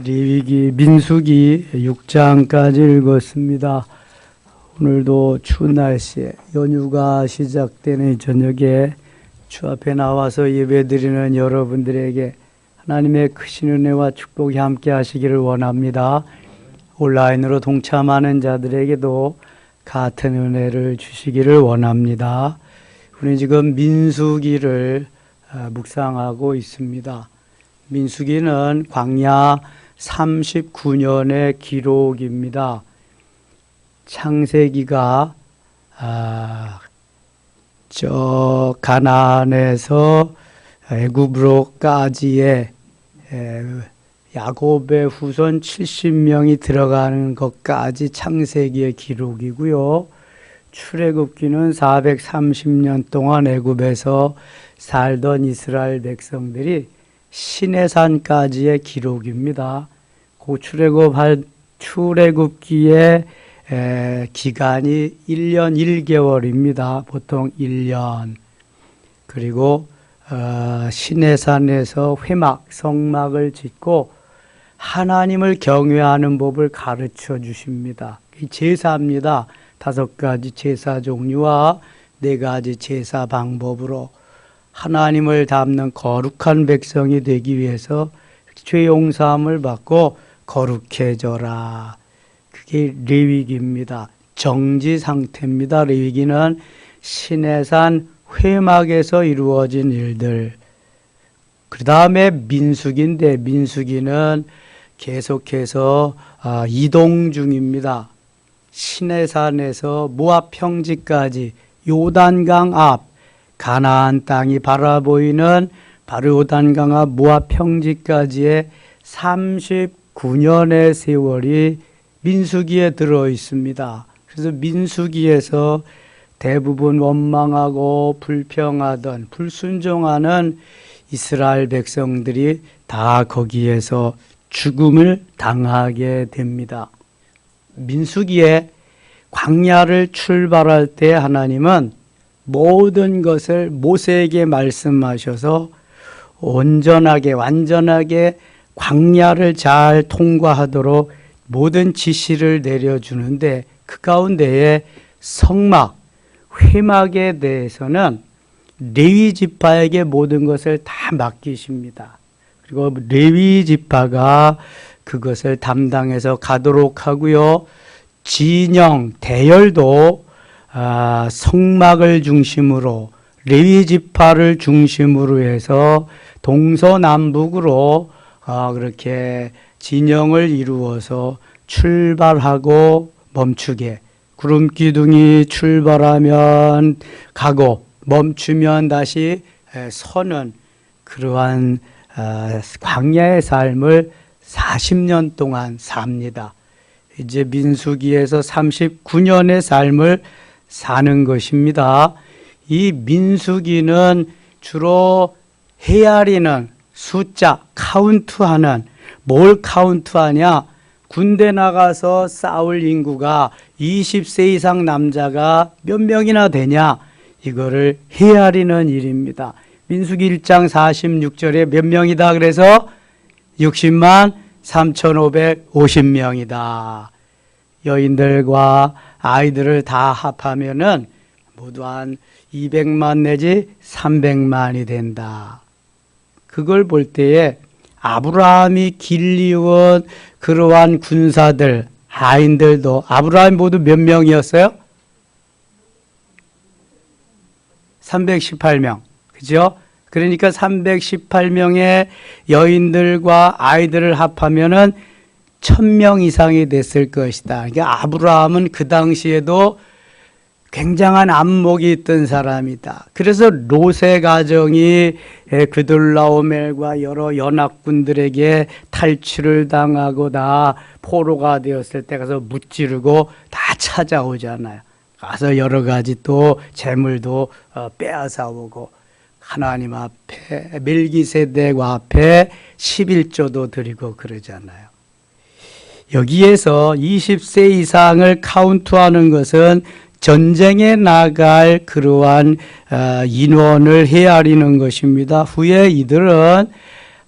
레위기 민수기 6장까지 읽었습니다. 오늘도 추운 날씨에 연휴가 시작되는 저녁에 주 앞에 나와서 예배드리는 여러분들에게 하나님의 크신 은혜와 축복이 함께 하시기를 원합니다. 온라인으로 동참하는 자들에게도 같은 은혜를 주시기를 원합니다. 우리 지금 민수기를 묵상하고 있습니다. 민수기는 광야 39년의 기록입니다. 창세기가 저 가나안에서 애굽으로까지의 야곱의 후손 70명이 들어가는 것까지 창세기의 기록이고요. 출애굽기는 430년 동안 애굽에서 살던 이스라엘 백성들이 시내산까지의 기록입니다. 그 출애굽기의 기간이 1년 1개월입니다. 보통 1년. 그리고 시내산에서 회막, 성막을 짓고 하나님을 경외하는 법을 가르쳐 주십니다. 제사입니다. 5가지 제사 종류와 4가지 제사 방법으로 하나님을 닮는 거룩한 백성이 되기 위해서 죄 용서함을 받고 거룩해져라. 그게 레위기입니다. 정지 상태입니다. 레위기는 시내산 회막에서 이루어진 일들. 그 다음에 민수기인데 민수기는 계속해서 이동 중입니다. 시내산에서 모압 평지까지 요단강 앞 가나안 땅이 바라보이는 바로 요단강 앞 모압 평지까지의 39년의 세월이 민수기에 들어 있습니다. 그래서 민수기에서 대부분 원망하고 불평하던 불순종하는 이스라엘 백성들이 다 거기에서 죽음을 당하게 됩니다. 민수기에 광야를 출발할 때 하나님은 모든 것을 모세에게 말씀하셔서 온전하게 완전하게 광야를 잘 통과하도록 모든 지시를 내려주는데 그 가운데에 성막, 회막에 대해서는 레위 지파에게 모든 것을 다 맡기십니다. 그리고 레위 지파가 그것을 담당해서 가도록 하고요. 진영, 대열도 성막을 중심으로 레위 지파를 중심으로 해서 동서남북으로 그렇게 진영을 이루어서 출발하고 멈추게, 구름 기둥이 출발하면 가고 멈추면 다시 서는 그러한 광야의 삶을 40년 동안 삽니다. 이제 민수기에서 39년의 삶을 사는 것입니다. 이 민수기는 주로 헤아리는 숫자, 카운트하는, 뭘 카운트하냐? 군대 나가서 싸울 인구가 20세 이상 남자가 몇 명이나 되냐? 이거를 헤아리는 일입니다. 민수기 1장 46절에 몇 명이다 그래서 60만 3,550명이다. 여인들과 아이들을 다 합하면은 모두 한 200만 내지 300만이 된다. 그걸 볼 때에 아브라함이 길리온 그러한 군사들, 하인들도 아브라함 모두 몇 명이었어요? 318명. 그죠? 그러니까 318명의 여인들과 아이들을 합하면은 1000명 이상이 됐을 것이다. 그러니까 아브라함은 그 당시에도 굉장한 안목이 있던 사람이다. 그래서 롯의 가정이 그돌라오멜과 여러 연합군들에게 탈취를 당하고 다 포로가 되었을 때 가서 무찌르고 다 찾아오잖아요. 가서 여러 가지 또 재물도 빼앗아 오고 하나님 앞에 멜기세덱 앞에 11조도 드리고 그러잖아요. 여기에서 20세 이상을 카운트하는 것은 전쟁에 나갈 그러한 인원을 헤아리는 것입니다. 후에 이들은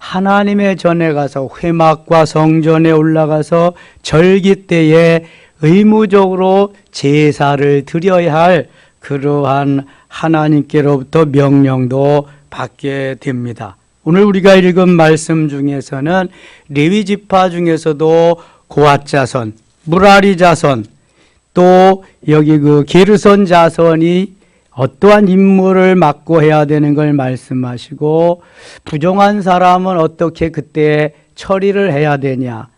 하나님의 전에 가서 회막과 성전에 올라가서 절기 때에 의무적으로 제사를 드려야 할 그러한 하나님께로부터 명령도 받게 됩니다. 오늘 우리가 읽은 말씀 중에서는 레위 지파 중에서도 고핫 자손, 무라리 자손, 또 여기 그 게르손 자손이 어떠한 임무를 맡고 해야 되는 걸 말씀하시고, 부정한 사람은 어떻게 그때 처리를 해야 되냐,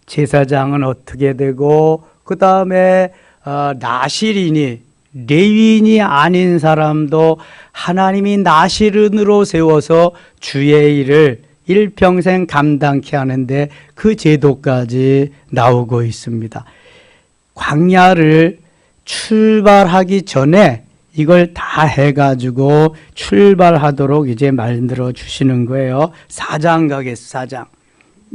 제사장은 어떻게 되고, 그 다음에 나실인이, 레위인이 아닌 사람도 하나님이 나실인으로 세워서 주의 일을 일평생 감당케 하는데 그 제도까지 나오고 있습니다. 광야를 출발하기 전에 이걸 다 해가지고 출발하도록 이제 만들어 주시는 거예요. 4장 가겠습니다. 4장.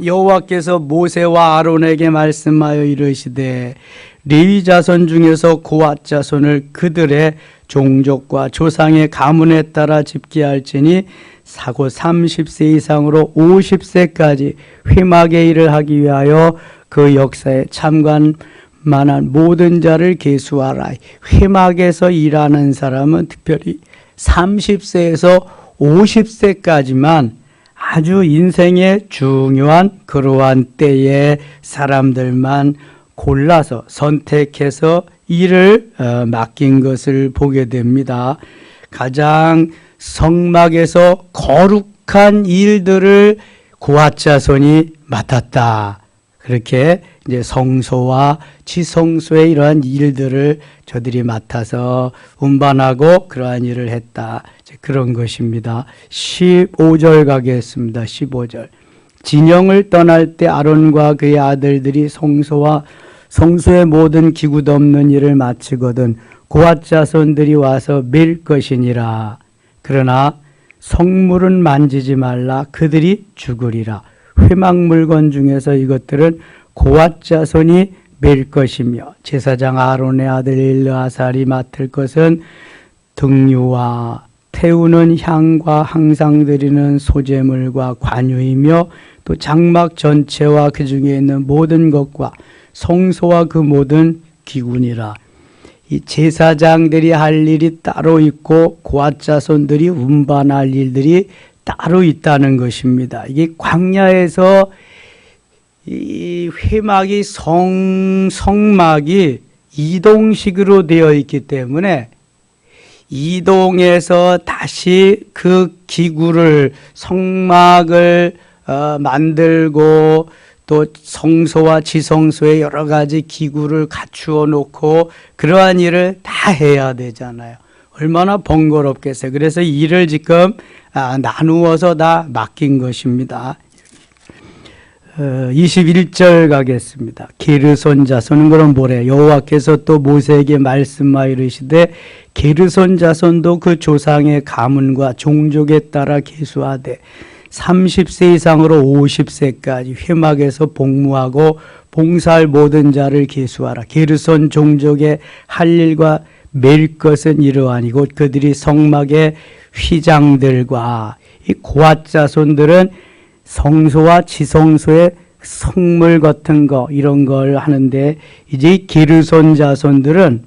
여호와께서 모세와 아론에게 말씀하여 이르시되 레위 자손 중에서 고핫 자손을 그들의 종족과 조상의 가문에 따라 집계할지니 사고 30세 이상으로 50세까지 회막의 일을 하기 위하여 그 역사에 참관 만한 모든 자를 계수하라. 회막에서 일하는 사람은 특별히 30세에서 50세까지만 아주 인생의 중요한 그러한 때의 사람들만 골라서 선택해서 일을 맡긴 것을 보게 됩니다. 가장 성막에서 거룩한 일들을 고핫 자손이 맡았다. 그렇게 이제 성소와 지성소의 이러한 일들을 저들이 맡아서 운반하고 그러한 일을 했다. 그런 것입니다. 15절 가겠습니다. 15절. 진영을 떠날 때 아론과 그의 아들들이 성소와 성소의 모든 기구 덮는 일을 마치거든 고핫 자손들이 와서 밀 것이니라. 그러나 성물은 만지지 말라. 그들이 죽으리라. 회막 물건 중에서 이것들은 고핫 자손이 밀 것이며 제사장 아론의 아들 엘르아살이 맡을 것은 등유와 태우는 향과 항상 드리는 소제물과 관유이며 또 장막 전체와 그 중에 있는 모든 것과 성소와 그 모든 기구니라. 이 제사장들이 할 일이 따로 있고 고핫 자손들이 운반할 일들이 따로 있다는 것입니다. 이게 광야에서 이 회막이 성막이 이동식으로 되어 있기 때문에 이동해서 다시 그 기구를 성막을 만들고 또 성소와 지성소에 여러 가지 기구를 갖추어 놓고 그러한 일을 다 해야 되잖아요. 얼마나 번거롭겠어요. 그래서 일을 지금 나누어서 다 맡긴 것입니다. 21절 가겠습니다. 게르손 자손은 그럼 뭐래? 여호와께서 또 모세에게 말씀하여 이르시되 게르손 자손도 그 조상의 가문과 종족에 따라 계수하되 30세 이상으로 50세까지 회막에서 복무하고 봉사할 모든 자를 계수하라. 게르손 종족의 할 일과 맬 것은 이러하니고 그들이 성막의 휘장들과 이 고핫 자손들은 성소와 지성소의 성물 같은 거 이런 걸 하는데 이제 게르손 자손들은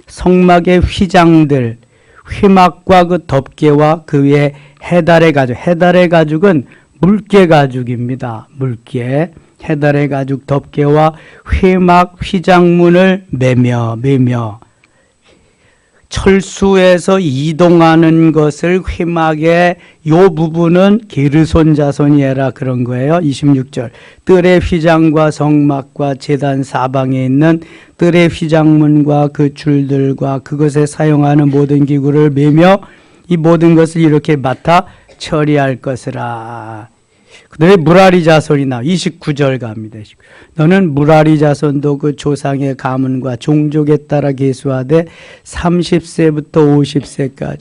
성막의 휘장들, 회막과 그 덮개와 그 위에 해달의 가죽, 해달의 가죽은 물개 가죽입니다. 물개, 해달의 가죽 덮개와 회막 휘장문을 매며 철수에서 이동하는 것을 회막의 요 부분은 게르손 자손이 해라 그런 거예요. 26절. 뜰의 휘장과 성막과 제단 사방에 있는 뜰의 휘장문과 그 줄들과 그것에 사용하는 모든 기구를 매며 이 모든 것을 이렇게 맡아 처리할 것이라. 그 다음에 무라리 자손이 나와 29절 갑니다. 너는 무라리 자손도 그 조상의 가문과 종족에 따라 계수하되 30세부터 50세까지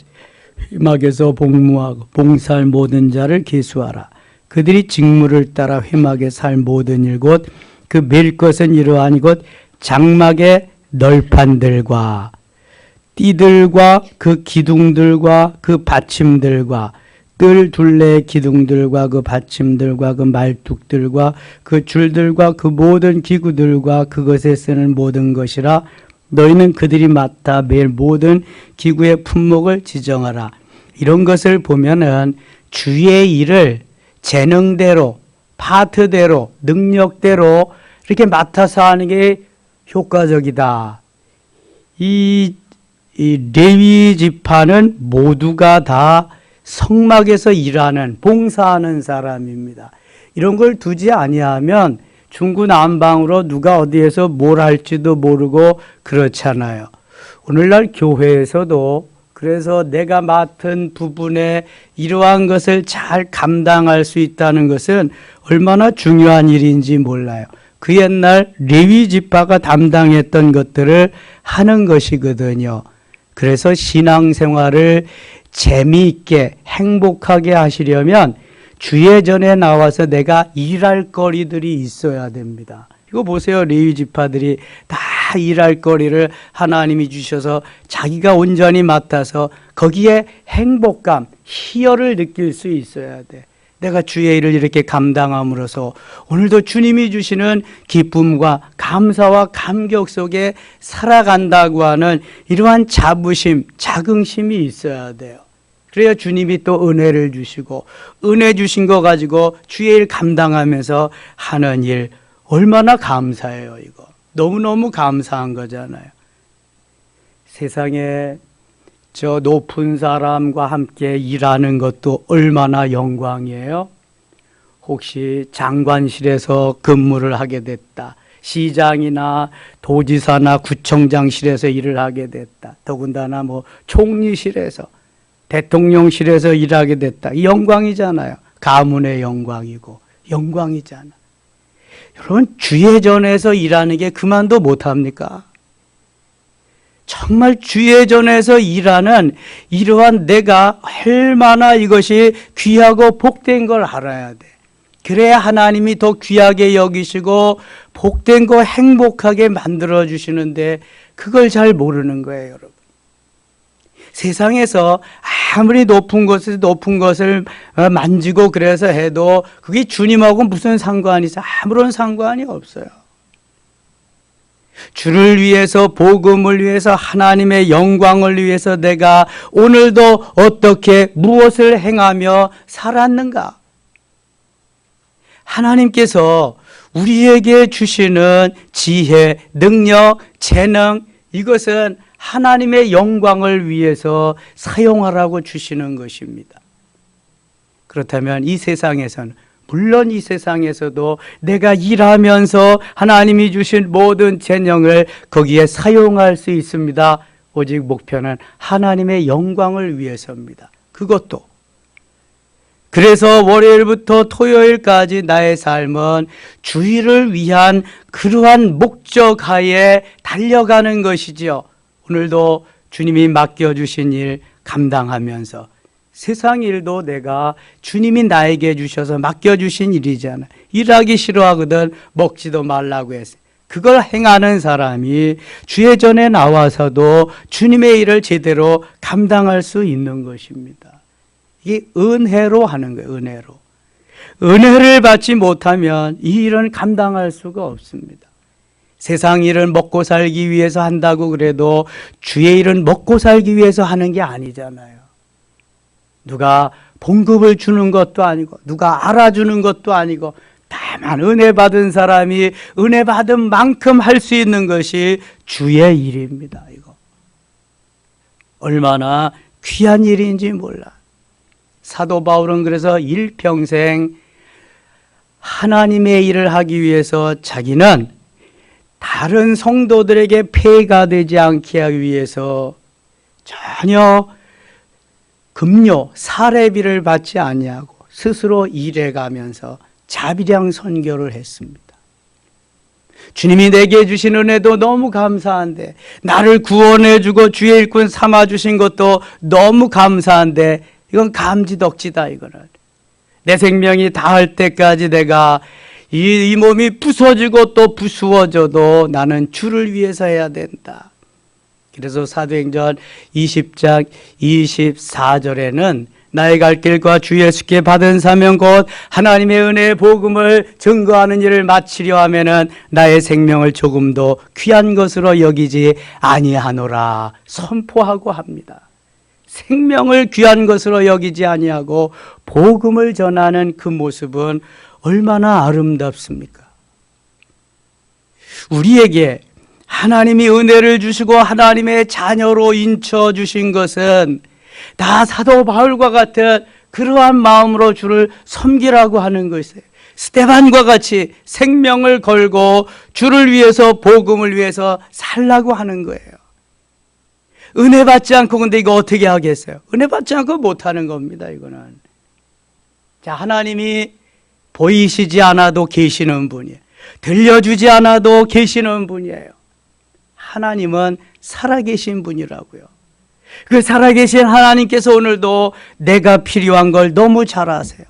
회막에서 복무하고 봉사할 모든 자를 계수하라. 그들이 직무를 따라 회막에 살 모든 일 곧 그 맬 것은 이러하니 곧 장막의 널판들과 띠들과 그 기둥들과 그 받침들과 뜰 둘레 기둥들과 그 받침들과 그 말뚝들과 그 줄들과 그 모든 기구들과 그것에 쓰는 모든 것이라. 너희는 그들이 맡아 매일 모든 기구의 품목을 지정하라. 이런 것을 보면은 주의 일을 재능대로, 파트대로, 능력대로 이렇게 맡아서 하는 게 효과적이다. 이 레위 지파는 모두가 다 성막에서 일하는, 봉사하는 사람입니다. 이런 걸 두지 아니하면 중구난방으로 누가 어디에서 뭘 할지도 모르고 그렇잖아요. 오늘날 교회에서도 그래서 내가 맡은 부분에 이러한 것을 잘 감당할 수 있다는 것은 얼마나 중요한 일인지 몰라요. 그 옛날 레위 지파가 담당했던 것들을 하는 것이거든요. 그래서 신앙생활을 재미있게 행복하게 하시려면 주의 전에 나와서 내가 일할 거리들이 있어야 됩니다. 이거 보세요. 레위 지파들이 다 일할 거리를 하나님이 주셔서 자기가 온전히 맡아서 거기에 행복감, 희열을 느낄 수 있어야 돼. 내가 주의 일을 이렇게 감당함으로써 오늘도 주님이 주시는 기쁨과 감사와 감격 속에 살아간다고 하는 이러한 자부심, 자긍심이 있어야 돼요. 그래야 주님이 또 은혜를 주시고 은혜 주신 거 가지고 주의 일 감당하면서 하는 일 얼마나 감사해요. 이거 너무너무 감사한 거잖아요. 세상에 저 높은 사람과 함께 일하는 것도 얼마나 영광이에요. 혹시 장관실에서 근무를 하게 됐다, 시장이나 도지사나 구청장실에서 일을 하게 됐다, 더군다나 뭐 총리실에서 대통령실에서 일하게 됐다. 이 영광이잖아요. 가문의 영광이고 영광이잖아. 여러분 주의 전에서 일하는 게 그만도 못합니까? 정말 주의 전에서 일하는 이러한 내가 얼마나 이것이 귀하고 복된 걸 알아야 돼. 그래야 하나님이 더 귀하게 여기시고 복된 거 행복하게 만들어 주시는데 그걸 잘 모르는 거예요, 여러분. 세상에서 아무리 높은 것을 만지고 그래서 해도 그게 주님하고 무슨 상관이 있어요? 아무런 상관이 없어요. 주를 위해서, 복음을 위해서, 하나님의 영광을 위해서 내가 오늘도 어떻게 무엇을 행하며 살았는가? 하나님께서 우리에게 주시는 지혜, 능력, 재능, 이것은 하나님의 영광을 위해서 사용하라고 주시는 것입니다. 그렇다면 이 세상에서는, 물론 이 세상에서도 내가 일하면서 하나님이 주신 모든 재능을 거기에 사용할 수 있습니다. 오직 목표는 하나님의 영광을 위해서입니다. 그것도. 그래서 월요일부터 토요일까지 나의 삶은 주의를 위한 그러한 목적하에 달려가는 것이지요. 오늘도 주님이 맡겨주신 일 감당하면서 세상 일도 내가 주님이 나에게 주셔서 맡겨주신 일이잖아. 일하기 싫어하거든 먹지도 말라고 했어요. 그걸 행하는 사람이 주의 전에 나와서도 주님의 일을 제대로 감당할 수 있는 것입니다. 이게 은혜로 하는 거예요. 은혜로. 은혜를 받지 못하면 이 일은 감당할 수가 없습니다. 세상 일을 먹고 살기 위해서 한다고 그래도 주의 일은 먹고 살기 위해서 하는 게 아니잖아요. 누가 봉급을 주는 것도 아니고 누가 알아주는 것도 아니고 다만 은혜 받은 사람이 은혜 받은 만큼 할 수 있는 것이 주의 일입니다. 이거 얼마나 귀한 일인지 몰라. 사도 바울은 그래서 일평생 하나님의 일을 하기 위해서 자기는 다른 성도들에게 폐해가 되지 않게 하기 위해서 전혀 급료, 사례비를 받지 아니하고 스스로 일해가면서 자비량 선교를 했습니다. 주님이 내게 주신 은혜도 너무 감사한데, 나를 구원해주고 주의 일꾼 삼아주신 것도 너무 감사한데, 이건 감지덕지다. 이거는 내 생명이 다할 때까지 내가 이 몸이 부서지고 또 부수어져도 나는 주를 위해서 해야 된다. 그래서 사도행전 20장 24절에는 나의 갈 길과 주 예수께 받은 사명 곧 하나님의 은혜의 복음을 증거하는 일을 마치려 하면은 나의 생명을 조금도 귀한 것으로 여기지 아니하노라 선포하고 합니다. 생명을 귀한 것으로 여기지 아니하고 복음을 전하는 그 모습은 얼마나 아름답습니까? 우리에게 하나님이 은혜를 주시고 하나님의 자녀로 인쳐 주신 것은 다 사도 바울과 같은 그러한 마음으로 주를 섬기라고 하는 것이에요. 스데반과 같이 생명을 걸고 주를 위해서 복음을 위해서 살라고 하는 거예요. 은혜 받지 않고 근데 이거 어떻게 하겠어요? 은혜 받지 않고 못하는 겁니다. 이거는. 자, 하나님이 보이시지 않아도 계시는 분이에요. 들려주지 않아도 계시는 분이에요. 하나님은 살아계신 분이라고요. 그 살아계신 하나님께서 오늘도 내가 필요한 걸 너무 잘 아세요.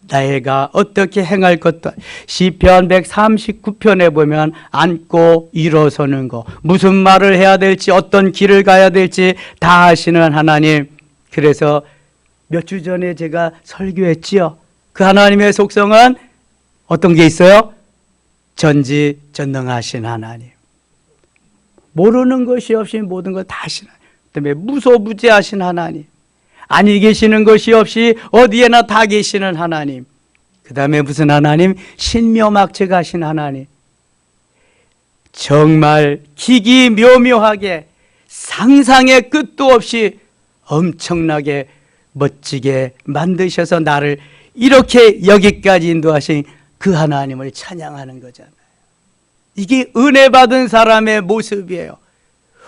내가 어떻게 행할 것도 시편 139편에 보면 앉고 일어서는 거, 무슨 말을 해야 될지 어떤 길을 가야 될지 다 아시는 하나님. 그래서 몇 주 전에 제가 설교했지요. 그 하나님의 속성은 어떤 게 있어요? 전지전능하신 하나님. 모르는 것이 없이 모든 걸 다 아시는 하나님. 그다음에 무소부재하신 하나님. 아니 계시는 것이 없이 어디에나 다 계시는 하나님. 그 다음에 무슨 하나님? 신묘막측하신 하나님. 정말 기기묘묘하게 상상의 끝도 없이 엄청나게 멋지게 만드셔서 나를 이렇게 여기까지 인도하신 그 하나님을 찬양하는 거잖아요. 이게 은혜 받은 사람의 모습이에요.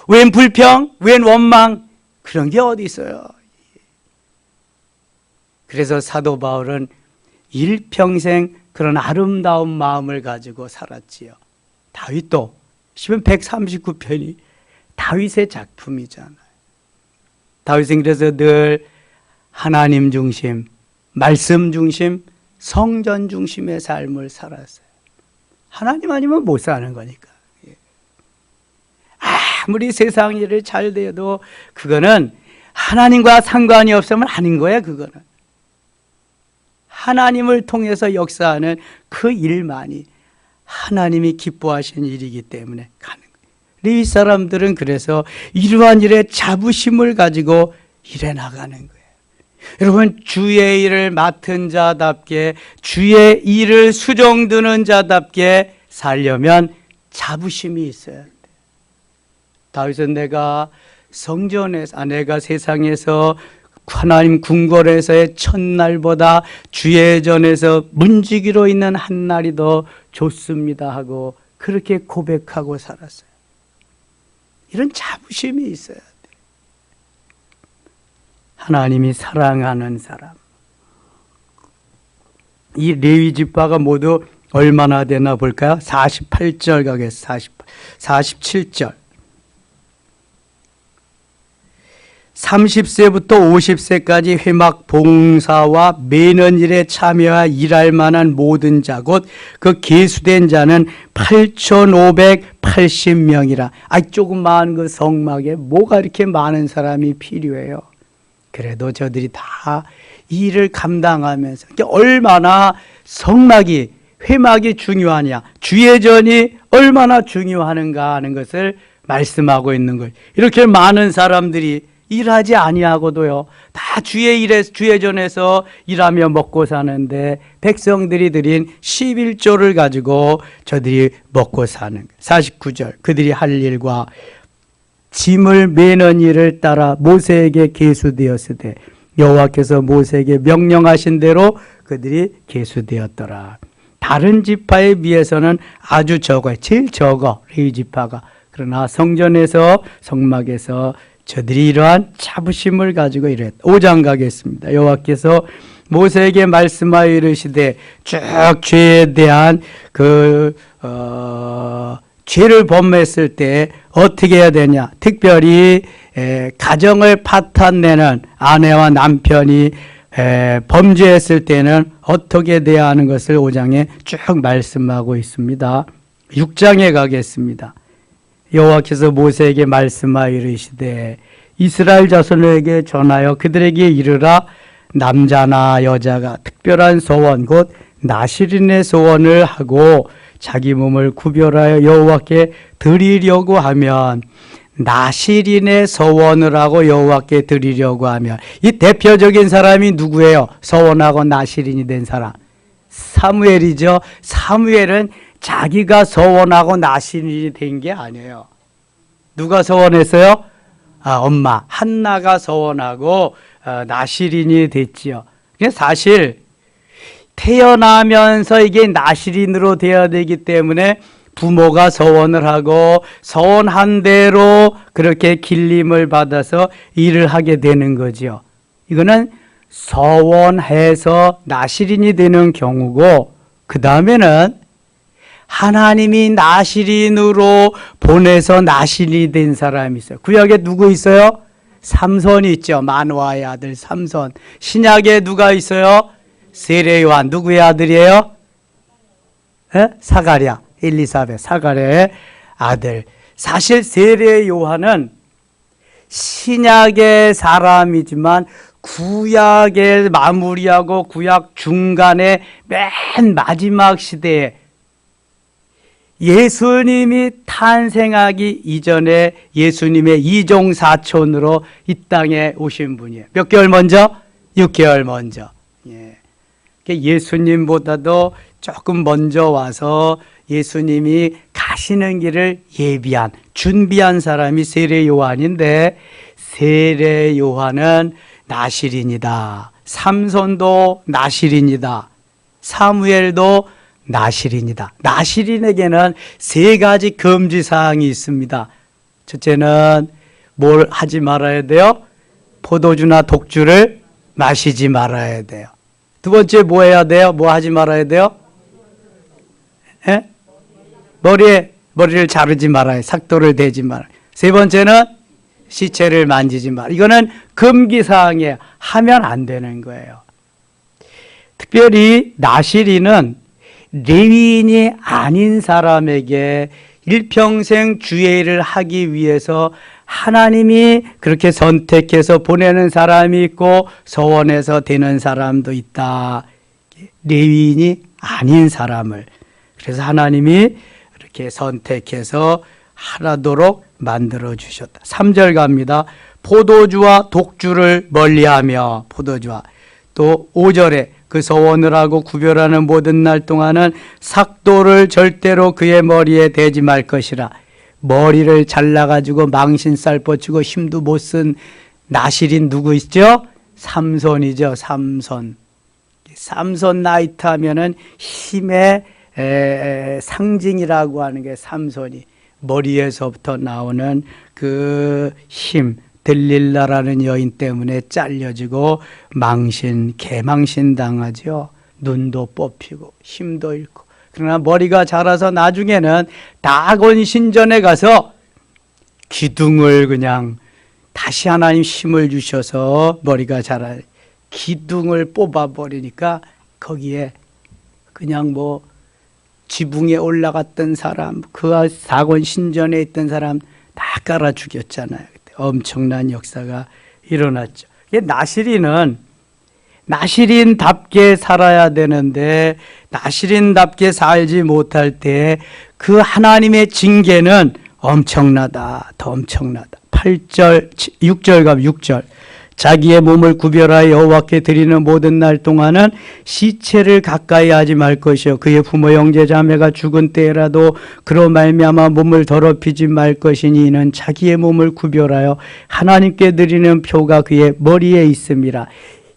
웬 불평, 웬 원망, 그런 게 어디 있어요. 그래서 사도 바울은 일평생 그런 아름다운 마음을 가지고 살았지요. 다윗도 시편 139편이 다윗의 작품이잖아요. 다윗은 그래서 늘 하나님 중심, 말씀 중심, 성전 중심의 삶을 살았어요. 하나님 아니면 못 사는 거니까. 아무리 세상 일을 잘 돼도 그거는 하나님과 상관이 없으면 아닌 거야. 그거는 하나님을 통해서 역사하는 그 일만이 하나님이 기뻐하시는 일이기 때문에 가는 거예요. 레위 사람들은 그래서 이러한 일에 자부심을 가지고 일해 나가는 거예요. 여러분, 주의 일을 맡은 자답게, 주의 일을 수종드는 자답게 살려면 자부심이 있어야 돼요. 다윗은 내가 성전에서, 내가 세상에서 하나님 궁궐에서의 첫날보다 주의 전에서 문지기로 있는 한 날이 더 좋습니다 하고 그렇게 고백하고 살았어요. 이런 자부심이 있어야 돼요. 하나님이 사랑하는 사람. 이 레위 지파가 모두 얼마나 되나 볼까요? 48절 가겠습니다. 47절. 30세부터 50세까지 회막 봉사와 매는 일에 참여하 일할 만한 모든 자 곧 그 계수된 자는 8,580명이라. 조그마한 그 성막에 뭐가 이렇게 많은 사람이 필요해요. 그래도 저들이 다 일을 감당하면서 얼마나 성막이, 회막이 중요하냐, 주의 전이 얼마나 중요하는가 하는 것을 말씀하고 있는 거예요. 이렇게 많은 사람들이 일하지 아니하고도요, 다 주의 전에서 일하며 먹고 사는데 백성들이 드린 11조를 가지고 저들이 먹고 사는 거예요. 49절. 그들이 할 일과 짐을 매는 일을 따라 모세에게 계수되었으되 여호와께서 모세에게 명령하신 대로 그들이 계수되었더라. 다른 지파에 비해서는 아주 적어요. 제일 적어, 레위 지파가. 그러나 성전에서, 성막에서 저들이 이러한 자부심을 가지고 이랬다. 5장 가겠습니다. 여호와께서 모세에게 말씀하여 이르시되 쭉 죄에 대한 죄를 범했을 때 어떻게 해야 되냐. 특별히 가정을 파탄내는 아내와 남편이 범죄했을 때는 어떻게 돼야 하는 것을 5장에 쭉 말씀하고 있습니다. 6장에 가겠습니다. 여호와께서 모세에게 말씀하여 이르시되 이스라엘 자손에게 전하여 그들에게 이르라. 남자나 여자가 특별한 소원 곧 나실인의 소원을 하고 자기 몸을 구별하여 여호와께 드리려고 하면, 나실인의 소원을 하고 여호와께 드리려고 하면, 이 대표적인 사람이 누구예요? 소원하고 나실인이 된 사람, 사무엘이죠. 사무엘은 자기가 소원하고 나실인이 된 게 아니에요. 누가 소원했어요? 엄마 한나가 소원하고 나실인이 됐지요. 사실 태어나면서 이게 나실인으로 되어야 되기 때문에 부모가 소원을 하고 소원한 대로 그렇게 길림을 받아서 일을 하게 되는 거지요. 이거는 소원해서 나실인이 되는 경우고, 그 다음에는 하나님이 나실인으로 보내서 나실인이 된 사람이 있어요. 구약에 누구 있어요? 삼손이 있죠. 마노아의 아들 삼손. 신약에 누가 있어요? 세례요한. 누구의 아들이에요? 사가랴. 엘리사벳, 사가랴의 아들. 사실 세례요한은 신약의 사람이지만 구약에 마무리하고 구약 중간에 맨 마지막 시대에 예수님이 탄생하기 이전에 예수님의 이종사촌으로 이 땅에 오신 분이에요. 몇 개월 먼저? 6개월 먼저. 예수님보다도 조금 먼저 와서 예수님이 가시는 길을 예비한, 준비한 사람이 세례 요한인데, 세례 요한은 나실인이다. 삼손도 나실인이다. 사무엘도 나실인이다. 나실인에게는 세 가지 금지사항이 있습니다. 첫째는 뭘 하지 말아야 돼요? 포도주나 독주를 마시지 말아야 돼요. 두 번째 뭐 해야 돼요? 뭐 하지 말아야 돼요? 머리를 자르지 말아요. 삭도를 대지 말아요. 세 번째는 시체를 만지지 말아요. 이거는 금기사항이에요. 하면 안 되는 거예요. 특별히 나실인은 레위인이 아닌 사람에게 일평생 주의 일을 하기 위해서 하나님이 그렇게 선택해서 보내는 사람이 있고 소원해서 되는 사람도 있다. 레위인이 아닌 사람을. 그래서 하나님이 이렇게 선택해서 하도록 만들어 주셨다. 3절 갑니다. 포도주와 독주를 멀리하며, 포도주와, 또 5절에 그 소원을 하고 구별하는 모든 날 동안은 삭도를 절대로 그의 머리에 대지 말 것이라. 머리를 잘라가지고 망신살 뻗치고 힘도 못 쓴 나실인 누구 있죠? 삼손이죠. 삼손. 삼손 나이트 하면은 힘의 상징이라고 하는 게 삼손이, 머리에서부터 나오는 그 힘, 들릴라라는 여인 때문에 잘려지고 개망신 당하죠. 눈도 뽑히고 힘도 잃고. 그러나 머리가 자라서 나중에는 다곤 신전에 가서 기둥을 그냥 다시 하나님 힘을 주셔서 머리가 자라, 기둥을 뽑아버리니까 거기에 그냥 지붕에 올라갔던 사람, 그 다곤 신전에 있던 사람 다 깔아 죽였잖아요. 그때 엄청난 역사가 일어났죠. 나실인답게 살아야 되는데 나실인답게 살지 못할 때 그 하나님의 징계는 엄청나다. 더 엄청나다. 8절, 6절 가면 6절. 자기의 몸을 구별하여 여호와께 드리는 모든 날 동안은 시체를 가까이 하지 말 것이요 그의 부모 형제 자매가 죽은 때라도 그로 말미암아 몸을 더럽히지 말 것이니 이는 자기의 몸을 구별하여 하나님께 드리는 표가 그의 머리에 있음이라.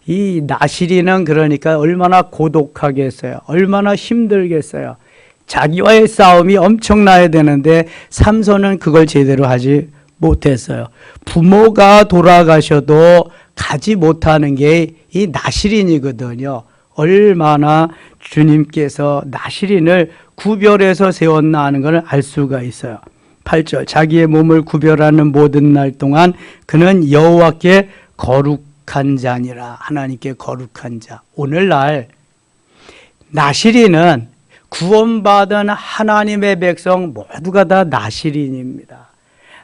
이 나실인은 그러니까 얼마나 고독하겠어요. 얼마나 힘들겠어요. 자기와의 싸움이 엄청나야 되는데 삼손은 그걸 제대로 하지 못했어요. 부모가 돌아가셔도 가지 못하는 게 이 나실인이거든요. 얼마나 주님께서 나실인을 구별해서 세웠나 하는 걸 알 수가 있어요. 8절 자기의 몸을 구별하는 모든 날 동안 그는 여호와께 거룩한 자니라. 하나님께 거룩한 자. 오늘날 나실인은 구원받은 하나님의 백성 모두가 다 나실인입니다.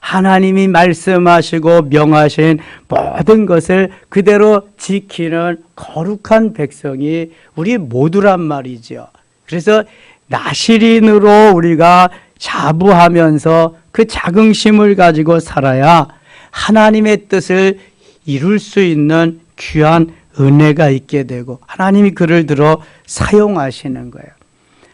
하나님이 말씀하시고 명하신 모든 것을 그대로 지키는 거룩한 백성이 우리 모두란 말이죠. 그래서 나실인으로 우리가 자부하면서 그 자긍심을 가지고 살아야 하나님의 뜻을 이룰 수 있는 귀한 은혜가 있게 되고 하나님이 그를 들어 사용하시는 거예요.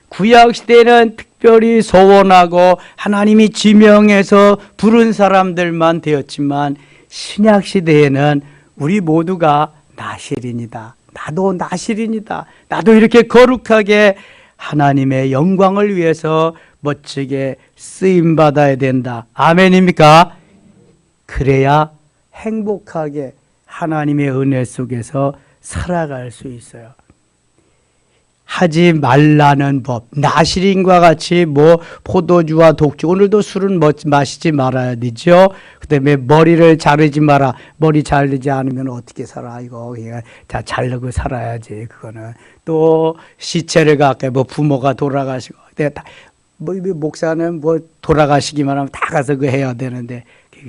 구약시대에는 특별히 소원하고 하나님이 지명해서 부른 사람들만 되었지만 신약시대에는 우리 모두가 나실인이다. 나도 나실인이다. 나도 이렇게 거룩하게 하나님의 영광을 위해서 멋지게 쓰임받아야 된다. 아멘입니까? 그래야 행복하게 하나님의 은혜 속에서 살아갈 수 있어요. 하지 말라는 법, 나실인과 같이 뭐 포도주와 독주, 오늘도 술은 마시지 말아야 되죠. 그다음에 머리를 자르지 마라. 머리 자르지 않으면 어떻게 살아? 이거 다 자르고 살아야지. 그거는 또 시체를 갖게 뭐 부모가 돌아가시고, 뭐 목사는 뭐 돌아가시기만 하면 다 가서 그 해야 되는데,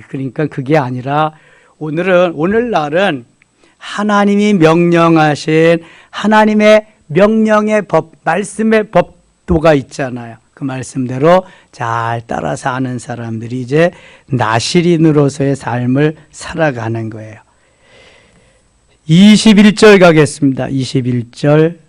그러니까 그게 아니라 오늘날은 하나님이 명령하신 하나님의 명령의 법, 말씀의 법도가 있잖아요. 그 말씀대로 잘 따라 사는 사람들이 이제 나실인으로서의 삶을 살아가는 거예요. 21절 가겠습니다. 21절.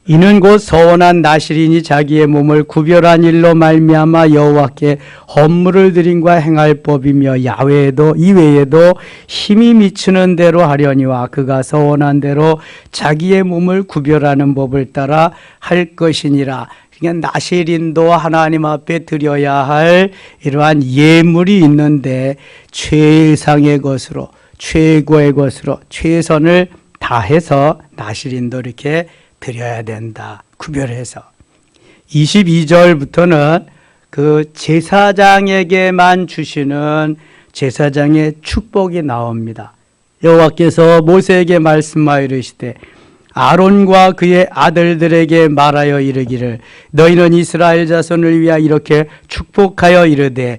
이는 곧 서원한 나실인이 자기의 몸을 구별한 일로 말미암아 여호와께 헌물을 드림과 행할 법이며 야외에도 이외에도 힘이 미치는 대로 하려니와 그가 서원한 대로 자기의 몸을 구별하는 법을 따라 할 것이니라. 그러니까 나실인도 하나님 앞에 드려야 할 이러한 예물이 있는데 최상의 것으로, 최고의 것으로 최선을 다해서 나실인도 이렇게 드려야 된다. 구별해서. 22절부터는 그 제사장에게만 주시는 제사장의 축복이 나옵니다. 여호와께서 모세에게 말씀하여 이르시되 아론과 그의 아들들에게 말하여 이르기를 너희는 이스라엘 자손을 위하여 이렇게 축복하여 이르되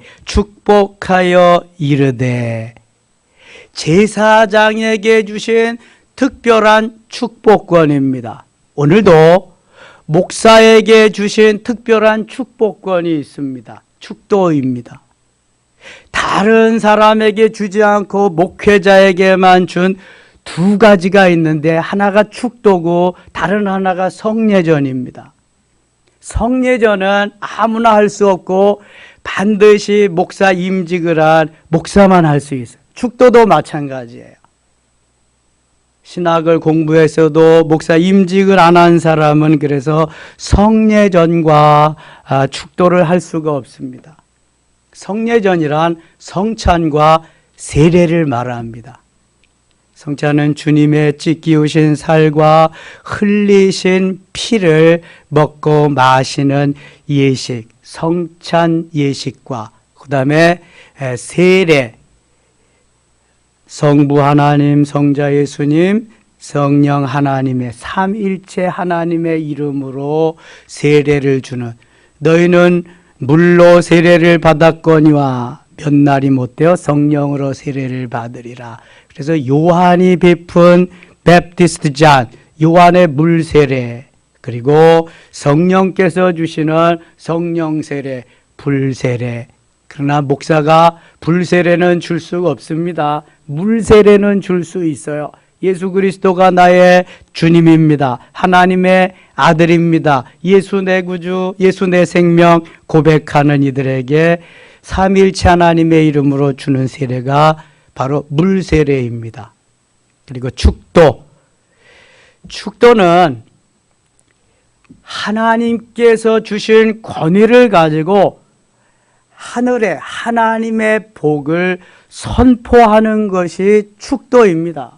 제사장에게 주신 특별한 축복권입니다. 오늘도 목사에게 주신 특별한 축복권이 있습니다. 축도입니다. 다른 사람에게 주지 않고 목회자에게만 준 두 가지가 있는데 하나가 축도고 다른 하나가 성례전입니다. 성례전은 아무나 할 수 없고 반드시 목사 임직을 한 목사만 할 수 있어요. 축도도 마찬가지예요. 신학을 공부해서도 목사 임직을 안 한 사람은 그래서 성례전과 축도를 할 수가 없습니다. 성례전이란 성찬과 세례를 말합니다. 성찬은 주님의 찢기우신 살과 흘리신 피를 먹고 마시는 예식, 성찬 예식과 그 다음에 세례, 성부 하나님, 성자 예수님, 성령 하나님의 삼일체 하나님의 이름으로 세례를 주는, 너희는 물로 세례를 받았거니와 몇 날이 못되어 성령으로 세례를 받으리라. 그래서 요한이 베푼 베프티스트 잔, 요한의 물 세례, 그리고 성령께서 주시는 성령 세례, 불 세례. 그러나 목사가 불 세례는 줄 수가 없습니다. 물 세례는 줄 수 있어요. 예수 그리스도가 나의 주님입니다. 하나님의 아들입니다. 예수 내 구주, 예수 내 생명 고백하는 이들에게 삼일체 하나님의 이름으로 주는 세례가 바로 물 세례입니다. 그리고 축도. 축도는 하나님께서 주신 권위를 가지고 하늘에 하나님의 복을 선포하는 것이 축도입니다.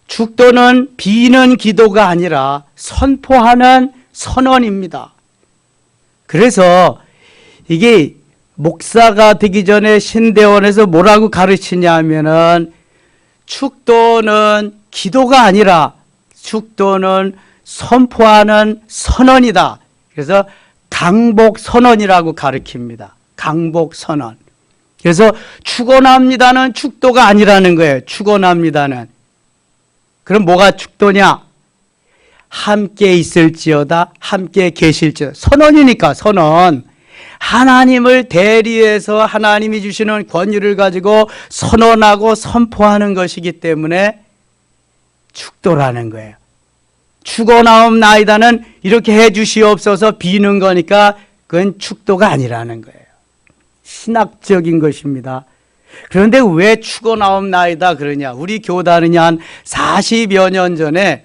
축도는 비는 기도가 아니라 선포하는 선언입니다. 그래서 이게 목사가 되기 전에 신대원에서 뭐라고 가르치냐 하면은 축도는 기도가 아니라 축도는 선포하는 선언이다. 그래서 강복 선언이라고 가르칩니다. 강복 선언. 그래서 축원합니다는 축도가 아니라는 거예요. 축원합니다는. 그럼 뭐가 축도냐? 함께 있을지어다, 함께 계실지어다. 선언이니까 선언. 하나님을 대리해서 하나님이 주시는 권위를 가지고 선언하고 선포하는 것이기 때문에 축도라는 거예요. 축원하옵나이다는 이렇게 해 주시옵소서 비는 거니까 그건 축도가 아니라는 거예요. 신학적인 것입니다. 그런데 왜 축원하옵나이다 그러냐? 우리 교단은 한 40여 년 전에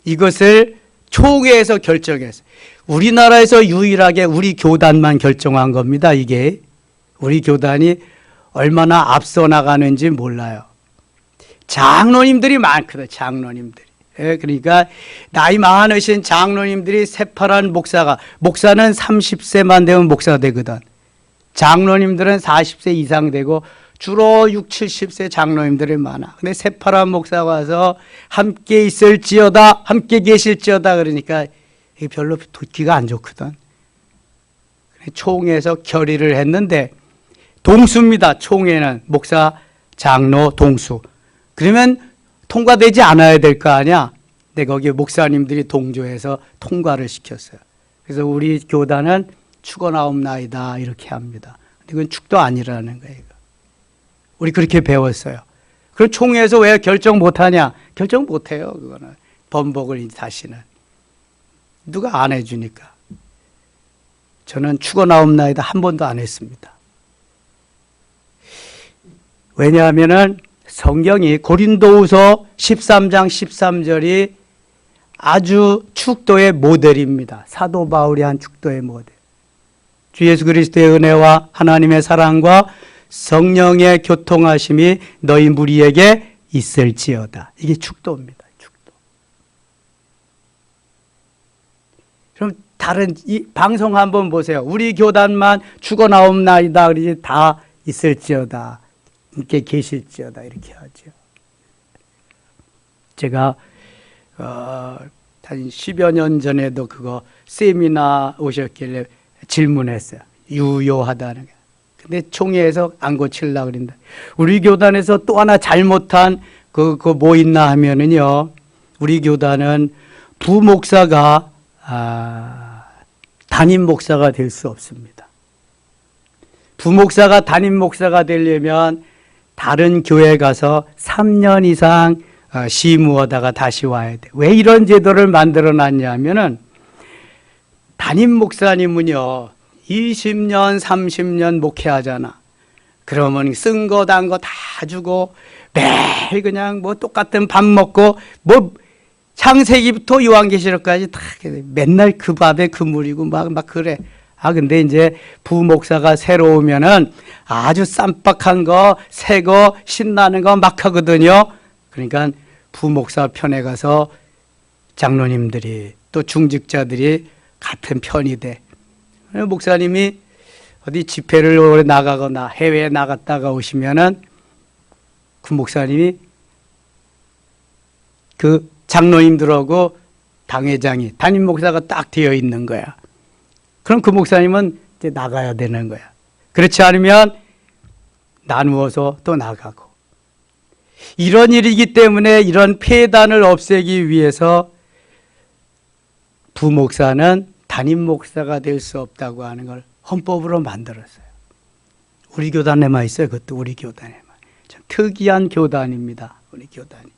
이것을 총회에서 결정했어요. 우리나라에서 유일하게 우리 교단만 결정한 겁니다. 이게 우리 교단이 얼마나 앞서 나가는지 몰라요. 장로님들이 많거든. 장로님들이. 그러니까 나이 많으신 장로님들이 새파란 목사는 30세만 되면 목사가 되거든. 장로님들은 40세 이상 되고 주로 60, 70세 장로님들이 많아. 근데 새파란 목사가 와서 함께 있을지어다, 함께 계실지어다 그러니까 이게 별로 듣기가 안 좋거든. 총회에서 결의를 했는데 동수입니다. 총회는 목사, 장로, 동수. 그러면 통과되지 않아야 될 거 아니야. 근데 거기에 목사님들이 동조해서 통과를 시켰어요. 그래서 우리 교단은 축원하옵나이다 이렇게 합니다. 근데 그건 축도 아니라는 거예요. 우리 그렇게 배웠어요. 그럼 총회에서 왜 결정 못하냐? 결정 못해요. 그거는 번복을 다시는. 누가 안 해주니까. 저는 축원하옵나이다 한 번도 안 했습니다. 왜냐하면은 성경이 고린도후서 13장 13절이 아주 축도의 모델입니다. 사도 바울이 한 축도의 모델. 주 예수 그리스도의 은혜와 하나님의 사랑과 성령의 교통하심이 너희 무리에게 있을지어다. 이게 축도입니다. 축도. 그럼 다른 이 방송 한번 보세요. 우리 교단만 축원하옵나이다 그러지 다 있을지어다. 이렇게 계실지어다 이렇게 하죠. 제가 한 10여 년 전에도 그거 세미나 오셨길래 질문했어요. 유효하다는 게. 근데 총회에서 안 고치려고 그런다. 우리 교단에서 또 하나 잘못한 그거 뭐 있나 하면은요. 우리 교단은 부목사가 담임 목사가 될 수 없습니다. 부목사가 담임 목사가 되려면 다른 교회 가서 3년 이상 시무하다가 다시 와야 돼. 왜 이런 제도를 만들어 놨냐면은 담임 목사님은요 20년 30년 목회하잖아. 그러면 쓴 거 단 거 다 주고 매일 그냥 뭐 똑같은 밥 먹고 뭐 창세기부터 요한계시록까지 다 맨날 그 밥에 그물이고 막 그래. 근데 이제 부목사가 새로 오면은 아주 쌈박한 거, 새 거, 신나는 거 막 하거든요. 그러니까 부목사 편에 가서 장로님들이 또 중직자들이 같은 편이 돼. 목사님이 어디 집회를 오래 나가거나 해외에 나갔다가 오시면은 그 목사님이 그 장로님들하고 당회장이 담임 목사가 딱 되어 있는 거야. 그럼 그 목사님은 이제 나가야 되는 거야. 그렇지 않으면 나누어서 또 나가고. 이런 일이기 때문에 이런 폐단을 없애기 위해서 부목사는 담임 목사가 될 수 없다고 하는 걸 헌법으로 만들었어요. 우리 교단에만 있어요. 그것도 우리 교단에만. 참 특이한 교단입니다. 우리 교단이.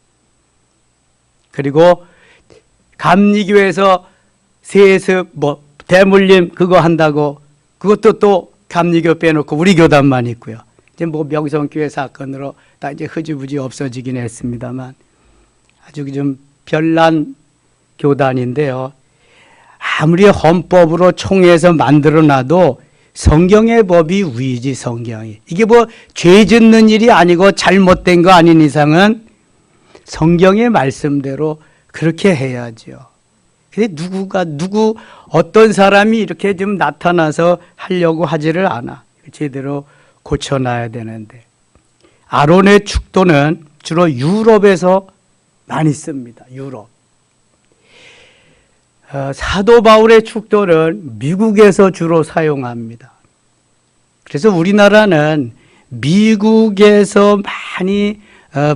그리고 감리교에서 세습 대물림 그거 한다고 그것도 또 감리교 빼놓고 우리 교단만 있고요. 이제 뭐 명성교회 사건으로 다 이제 흐지부지 없어지긴 했습니다만 아주 좀 별난 교단인데요. 아무리 헌법으로 총회에서 만들어놔도 성경의 법이 위지 성경이. 이게 뭐 죄 짓는 일이 아니고 잘못된 거 아닌 이상은 성경의 말씀대로 그렇게 해야죠. 근데 어떤 사람이 이렇게 좀 나타나서 하려고 하지를 않아. 제대로 고쳐놔야 되는데. 아론의 축도는 주로 유럽에서 많이 씁니다. 유럽. 사도 바울의 축도는 미국에서 주로 사용합니다. 그래서 우리나라는 미국에서 많이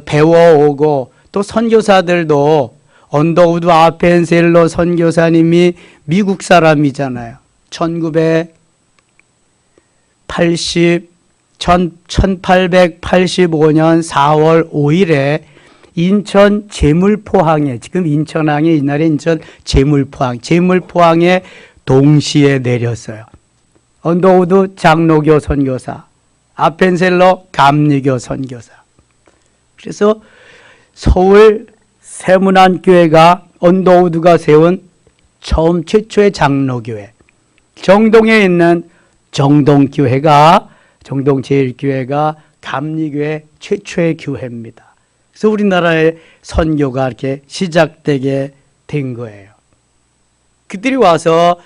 배워오고 또 선교사들도 언더우드 아펜셀러 선교사님이 미국 사람이잖아요. 1885년 4월 5일에 인천 제물포항에, 지금 인천항에 옛날에 인천 제물포항에 동시에 내렸어요. 언더우드 장로교 선교사, 아펜셀러 감리교 선교사. 그래서 서울 세문안교회가 언더우드가 세운 최초의 장로교회, 정동에 있는 정동교회가, 정동제일교회가 감리교회 최초의 교회입니다. 그래서 우리나라의 선교가 이렇게 시작되게 된 거예요. 그들이 와서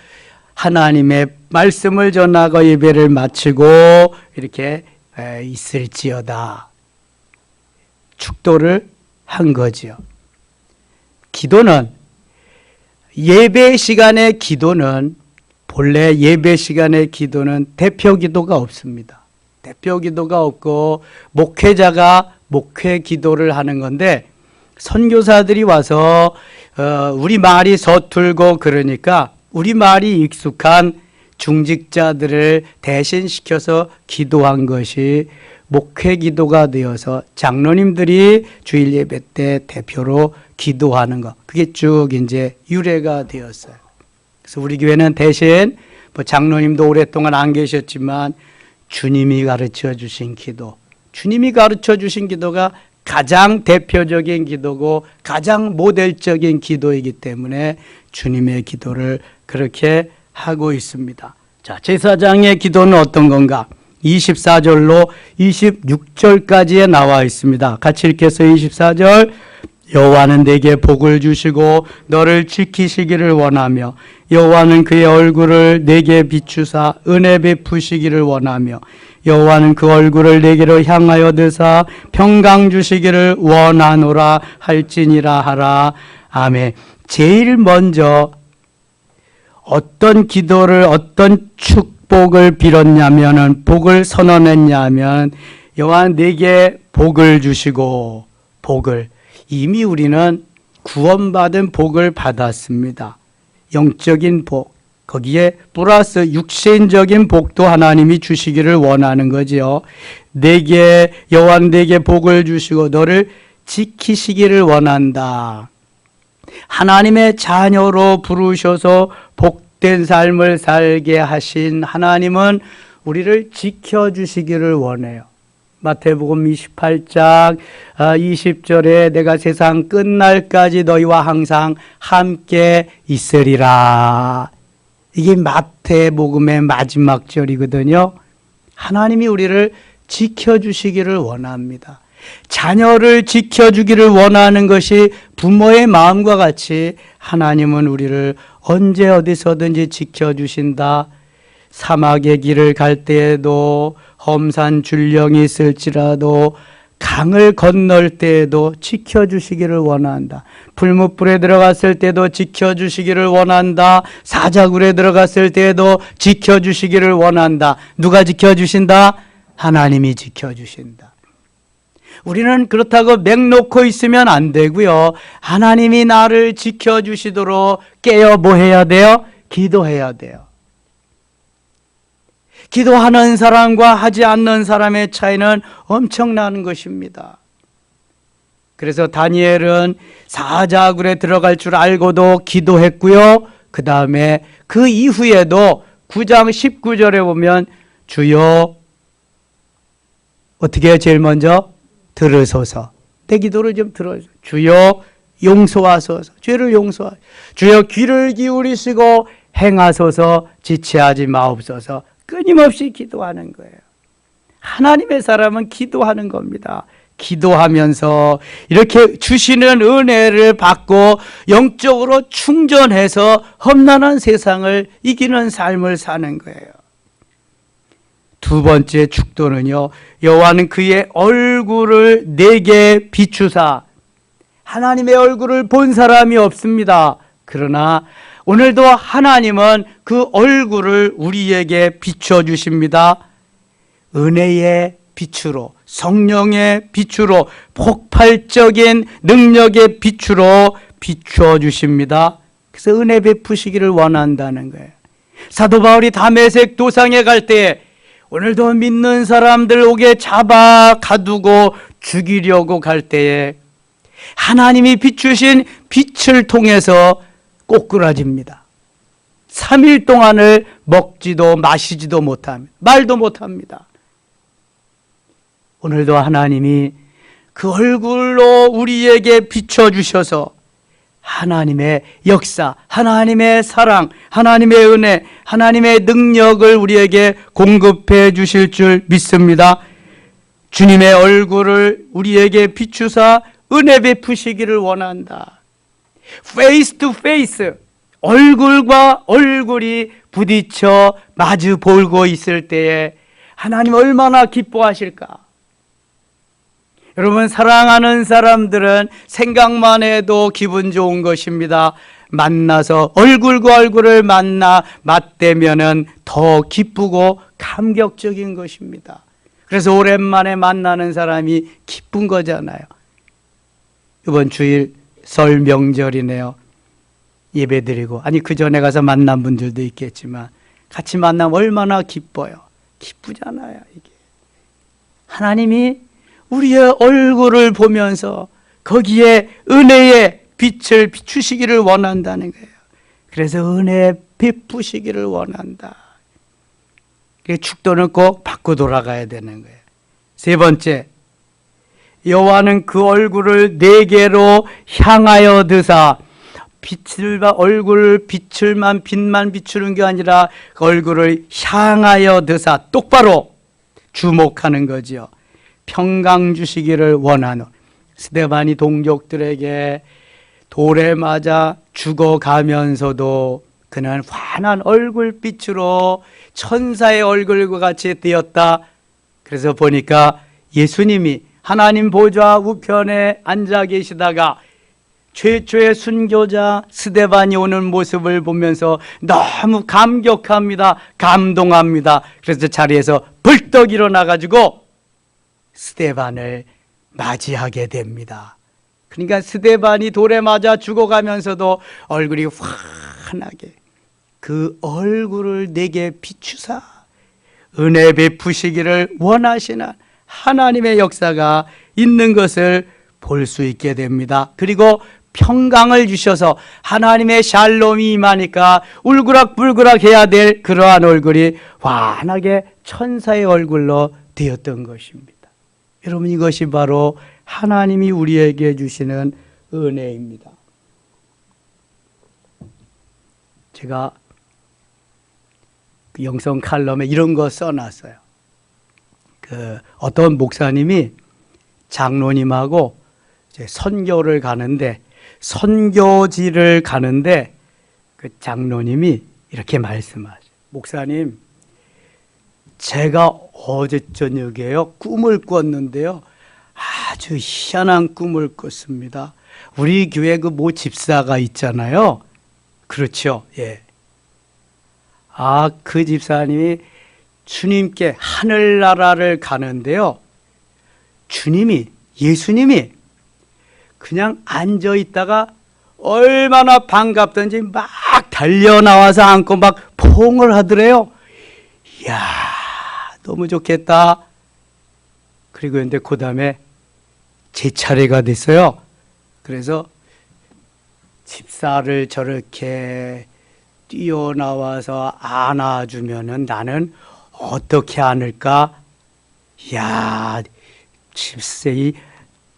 하나님의 말씀을 전하고 예배를 마치고 이렇게 있을지어다 축도를 한 거지요. 기도는, 예배 시간의 기도는, 본래 예배 시간의 기도는 대표 기도가 없습니다. 대표 기도가 없고 목회자가 목회 기도를 하는 건데, 선교사들이 와서 우리 말이 서툴고 그러니까 우리 말이 익숙한 중직자들을 대신시켜서 기도한 것이 목회 기도가 되어서 장로님들이 주일 예배 때 대표로 기도하는 것, 그게 쭉 이제 유래가 되었어요. 그래서 우리 교회는 대신 장로님도 오랫동안 안 계셨지만 주님이 가르쳐 주신 기도, 주님이 가르쳐 주신 기도가 가장 대표적인 기도고 가장 모델적인 기도이기 때문에 주님의 기도를 그렇게 하고 있습니다. 자, 제사장의 기도는 어떤 건가? 24절로 26절까지에 나와 있습니다. 같이 읽겠어요. 24절. 여호와는 내게 복을 주시고 너를 지키시기를 원하며 여호와는 그의 얼굴을 내게 비추사 은혜 베푸시기를 원하며 여호와는 그 얼굴을 내게로 향하여 드사 평강 주시기를 원하노라 할지니라 하라. 아멘. 제일 먼저 어떤 기도를, 어떤 축복을 빌었냐면은, 복을 선언했냐면, 여호와 내게 복을 주시고, 복을, 이미 우리는 구원받은 복을 받았습니다. 영적인 복, 거기에 플러스 육신적인 복도 하나님이 주시기를 원하는 거지요. 내게, 여호와 내게 복을 주시고 너를 지키시기를 원한다. 하나님의 자녀로 부르셔서 복된 삶을 살게 하신 하나님은 우리를 지켜주시기를 원해요. 마태복음 28장 20절에 내가 세상 끝날까지 너희와 항상 함께 있으리라. 이게 마태복음의 마지막 절이거든요. 하나님이 우리를 지켜주시기를 원합니다. 자녀를 지켜주기를 원하는 것이 부모의 마음과 같이 하나님은 우리를 언제 어디서든지 지켜주신다. 사막의 길을 갈 때에도, 험산 줄령이 있을지라도, 강을 건널 때에도 지켜주시기를 원한다. 풀무불에 들어갔을 때도 지켜주시기를 원한다. 사자굴에 들어갔을 때에도 지켜주시기를 원한다. 누가 지켜주신다? 하나님이 지켜주신다. 우리는 그렇다고 맹 놓고 있으면 안 되고요. 하나님이 나를 지켜주시도록 깨어 뭐 해야 돼요? 기도해야 돼요. 기도하는 사람과 하지 않는 사람의 차이는 엄청난 것입니다. 그래서 다니엘은 사자굴에 들어갈 줄 알고도 기도했고요. 그 다음에 그 이후에도 9장 19절에 보면 주여, 어떻게 해요? 제일 먼저 들으소서. 내 기도를 좀 들어주세요. 주여 용서하소서. 죄를 용서하소서. 주여 귀를 기울이시고 행하소서. 지체하지 마옵소서. 끊임없이 기도하는 거예요. 하나님의 사람은 기도하는 겁니다. 기도하면서 이렇게 주시는 은혜를 받고 영적으로 충전해서 험난한 세상을 이기는 삶을 사는 거예요. 두 번째 축도는요, 여호와는 그의 얼굴을 내게 비추사. 하나님의 얼굴을 본 사람이 없습니다. 그러나 오늘도 하나님은 그 얼굴을 우리에게 비춰주십니다. 은혜의 빛으로, 성령의 빛으로, 폭발적인 능력의 빛으로 비추어 주십니다. 그래서 은혜 베푸시기를 원한다는 거예요. 사도 바울이 다메섹 도상에 갈 때에 오늘도 믿는 사람들 옥에 잡아 가두고 죽이려고 갈 때에 하나님이 비추신 빛을 통해서 꼬꾸라집니다. 3일 동안을 먹지도 마시지도 못합니다. 말도 못합니다. 오늘도 하나님이 그 얼굴로 우리에게 비춰주셔서 하나님의 역사, 하나님의 사랑, 하나님의 은혜, 하나님의 능력을 우리에게 공급해 주실 줄 믿습니다. 주님의 얼굴을 우리에게 비추사 은혜 베푸시기를 원한다. 페이스 투 페이스, 얼굴과 얼굴이 부딪혀 마주 보고 있을 때에 하나님 얼마나 기뻐하실까? 여러분, 사랑하는 사람들은 생각만 해도 기분 좋은 것입니다. 만나서 얼굴과 얼굴을 만나 맞대면은 더 기쁘고 감격적인 것입니다. 그래서 오랜만에 만나는 사람이 기쁜 거잖아요. 이번 주일 설 명절이네요. 예배드리고, 아니 그 전에 가서 만난 분들도 있겠지만 같이 만나면 얼마나 기뻐요. 기쁘잖아요. 이게 하나님이 우리의 얼굴을 보면서 거기에 은혜의 빛을 비추시기를 원한다는 거예요. 그래서 은혜 베푸시기를 원한다. 축도는 꼭 받고 돌아가야 되는 거예요. 세 번째, 여호와는 그 얼굴을 내게로 향하여 드사, 빛을 얼굴 빛만 비추는 게 아니라 그 얼굴을 향하여 드사, 똑바로 주목하는 거지요. 평강 주시기를 원하노. 스데반이 동족들에게 돌에 맞아 죽어가면서도 그는 환한 얼굴빛으로 천사의 얼굴과 같이 되었다. 그래서 보니까 예수님이 하나님 보좌 우편에 앉아 계시다가 최초의 순교자 스데반이 오는 모습을 보면서 너무 감격합니다. 감동합니다. 그래서 자리에서 벌떡 일어나가지고 스데반을 맞이하게 됩니다. 그러니까 스데반이 돌에 맞아 죽어가면서도 얼굴이 환하게 그 얼굴을 내게 비추사 은혜 베푸시기를 원하시는 하나님의 역사가 있는 것을 볼 수 있게 됩니다. 그리고 평강을 주셔서 하나님의 샬롬이 임하니까 울그락불그락 해야 될 그러한 얼굴이 환하게 천사의 얼굴로 되었던 것입니다. 여러분, 이것이 바로 하나님이 우리에게 주시는 은혜입니다. 제가 그 영성 칼럼에 이런 거 써놨어요. 어떤 목사님이 장로님하고 이제 선교를 가는데, 선교지를 가는데 그 장로님이 이렇게 말씀하셔요. 목사님, 제가 어제 저녁에요 꿈을 꿨는데요, 아주 희한한 꿈을 꿨습니다. 우리 교회 그 모 집사가 있잖아요. 그렇죠? 예. 그 집사님이 주님께 하늘나라를 가는데요, 예수님이 그냥 앉아 있다가 얼마나 반갑던지 막 달려나와서 안고 막 포옹을 하더래요. 이야, 너무 좋겠다. 그리고 근데 그 다음에 제 차례가 됐어요. 그래서 집사를 저렇게 뛰어나와서 안아주면은 나는 어떻게 안을까? 이야, 집세이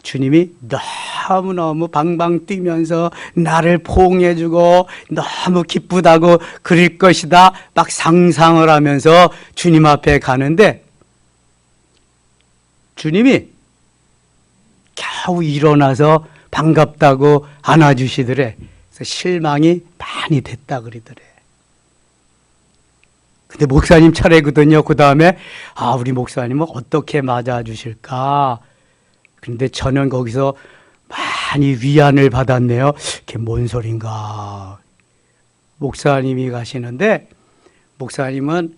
주님이 너무너무 방방 뛰면서 나를 포옹해주고 너무 기쁘다고 그릴 것이다. 막 상상을 하면서 주님 앞에 가는데 주님이 겨우 일어나서 반갑다고 안아주시더래. 그래서 실망이 많이 됐다 그러더래. 근데 목사님 차례거든요. 그 다음에 우리 목사님은 어떻게 맞아주실까? 근데 저는 거기서 많이 위안을 받았네요. 그게 뭔 소린가? 목사님이 가시는데 목사님은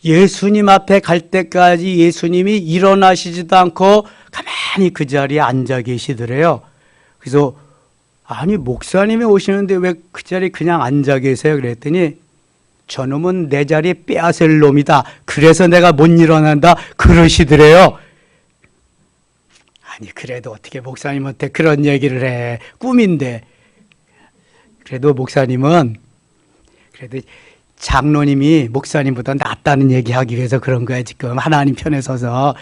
예수님 앞에 갈 때까지 예수님이 일어나시지도 않고 가만히 그 자리에 앉아 계시더래요. 그래서 아니 목사님이 오시는데 왜 그 자리에 그냥 앉아 계세요? 그랬더니 저놈은 내 자리 빼앗을 놈이다. 그래서 내가 못 일어난다. 그러시더래요. 아니 그래도 어떻게 목사님한테 그런 얘기를 해. 꿈인데. 그래도 목사님은 그래도 장로님이 목사님보다 낫다는 얘기하기 위해서 그런 거야. 지금 하나님 편에 서서.